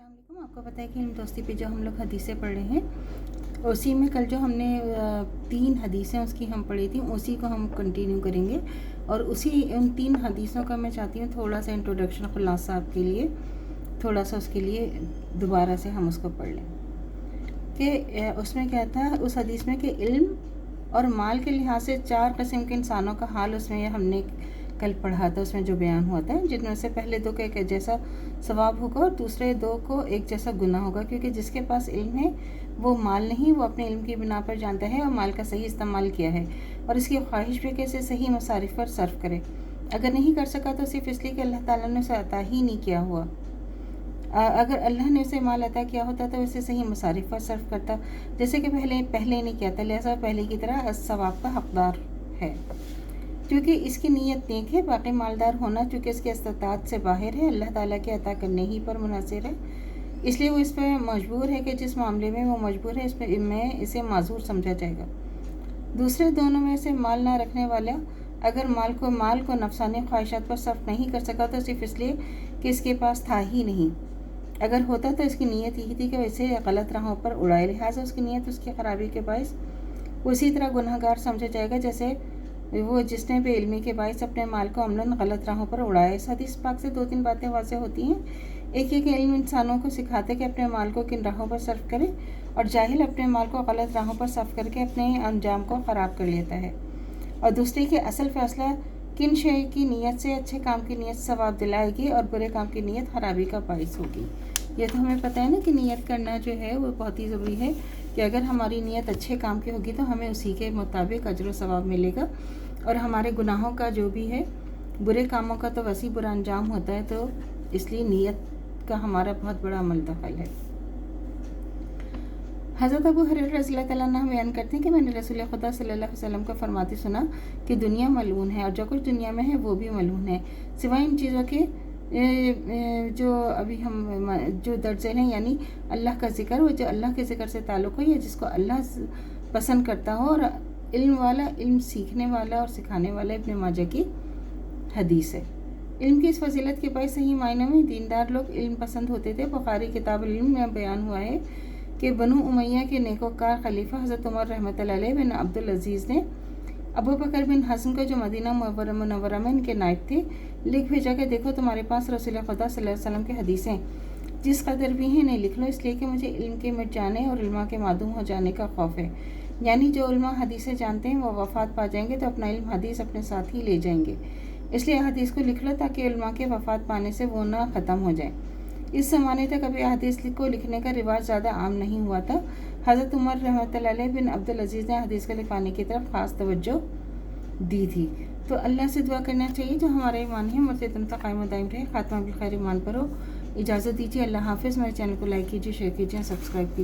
अस्सलाम वालेकुम। आपको पता है कि इल्म दोस्ती पे जो हम लोग हदीसें पढ़ रहे हैं, उसी में कल जो हमने 3 हदीसें उसकी हम पढ़ी थी, उसी को हम कंटिन्यू करेंगे। और उन 3 हदीसों का मैं चाहती हूँ थोड़ा सा इंट्रोडक्शन खुलासा आपके लिए, थोड़ा सा उसके लिए दोबारा से हम उसको पढ़ लें कि उसमें क्या था उस हदीस में कि इल्म और माल के लिहाज से 4 किस्म के इंसानों का हाल उसमें हमने कल पढ़ा था। उसमें जो बयान हुआ था, जिनमें से पहले 2 का एक जैसा सवाब होगा और दूसरे 2 को एक जैसा गुनाह होगा, क्योंकि जिसके पास इल्म है वो माल नहीं, वो अपने इल्म की बिना पर जानता है और माल का सही इस्तेमाल किया है और इसकी ख्वाहिश भी कैसे सही मसारिफ पर सर्फ करे। अगर नहीं कर सका तो सिर्फ इसलिए कि अल्लाह ताला ने उसे अता ही नहीं किया हुआ। अगर अल्लाह ने उसे माल अता किया होता तो उसे सही मसारिफ पर सर्फ करता, जैसे कि पहले नहीं किया था, लिहाजा पहले की तरह सवाब का हकदार है। क्योंकि इसकी नीयत नेक है, बाकी मालदार होना चूँकि इसके इस्तात से बाहर है, अल्लाह ताला के अता करने ही पर मुनहसर है, इसलिए वो इस पर मजबूर है कि जिस मामले में वो मजबूर है में इसे माजूर समझा जाएगा। दूसरे दोनों में से माल ना रखने वाला अगर माल को नफसानी ख्वाहिशात पर सर्फ नहीं कर सका तो सिर्फ इसलिए कि इसके पास था ही नहीं। अगर होता तो इसकी नीयत यही थी कि वैसे गलत राहों पर उड़ाए, लिहाजा उसकी नीयत उसकी खराबी के बायस उसी तरह गुनहगार समझा जाएगा जैसे वो जिसने बेइल्मी के बायस अपने माल को अमलन गलत राहों पर उड़ाया। इस हदीस पाक से 2-3 बातें वाज़ेह होती हैं। एक ये कि इल्म इंसानों को सिखाते कि अपने माल को किन राहों पर सर्फ करें, और जाहिल अपने माल को गलत राहों पर सर्फ करके अपने अंजाम को ख़राब कर लेता है। और दूसरी कि असल फ़ैसला किन शय की नीयत से अच्छे काम की नीयत सवाब दिलाएगी और बुरे काम की नीयत खराबी का बायस होगी। ये तो हमें पता है ना कि नीयत करना जो है वो बहुत ही ज़रूरी है कि अगर हमारी नीयत अच्छे काम की होगी तो हमें उसी के मुताबिक अजर व सवाब मिलेगा, और हमारे गुनाहों का जो भी है, बुरे कामों का तो वैसे ही बुरा अंजाम होता है, तो इसलिए नीयत का हमारा बहुत बड़ा अमल दखल है। हज़रत अबू हुरैरा रज़ियल्लाहु तआला अन्हु बयान करते हैं कि मैंने रसूल खुदा सल्लल्लाहु अलैहि वसल्लम को फरमाते सुना कि दुनिया मलऊन है और जो कुछ दुनिया में है वो भी मलऊन है, सिवाय इन चीज़ों के जो अभी हम जो दर्जे हैं, यानी अल्लाह का ज़िक्र हो, जो अल्लाह के ज़िक्र से ताल्लुक़ हो या जिसको अल्लाह पसंद करता हो, और इल्म वाला, इल्म सीखने वाला और सिखाने वाला। इब्न माजा की हदीस है। इल्म की इस फजीलत के बायस सही मायनों में दीनदार लोग इल्म पसंद होते थे। बुखारी किताब इल्म में बयान हुआ है कि बनु उमैया के नेकोकार खलीफा हज़रत उमर रहमतुल्लाह अलैह बिन अब्दुल अजीज़ ने अबू बकर बिन हसन को, जो मदीना मुनव्वरा में इनके नायब थे, लिख भेजा कि देखो तुम्हारे पास रसूल खुदा सल्लल्लाहु अलैहि वसल्लम की हदीसें जिस कदर भी हैं इन्हें लिख लो, इसलिए कि मुझे इल्म के मिट जाने और इल्मा के मादूम हो जाने का खौफ है। यानी जो उल्मा हदीसें जानते हैं वो वफ़ात पा जाएंगे तो अपना इल्म हदीस अपने साथ ही ले जाएंगे, इसलिए हदीस को लिख लो ताकि उल्मा के वफ़ात पाने से वो ना ख़त्म हो जाए। इस ज़माने तक अभी हदीस को लिखने का रिवाज ज़्यादा आम नहीं हुआ था। हज़रत उमर रहमतुल्लाह अलैह बिन अब्दुल अजीज़ ने हदीस को लिखवाने की तरफ ख़ास तवज्जो दी थी। तो अल्लाह से दुआ करना चाहिए जो हमारा ईमान है मर्तदम तक कायम दायम रहे, खात्मा बिल खैर ईमान पर हो। इजाज़त दीजिए, अल्लाह हाफ़िज़। मेरे चैनल को लाइक कीजिए, शेयर कीजिए, सब्सक्राइब कीजिए।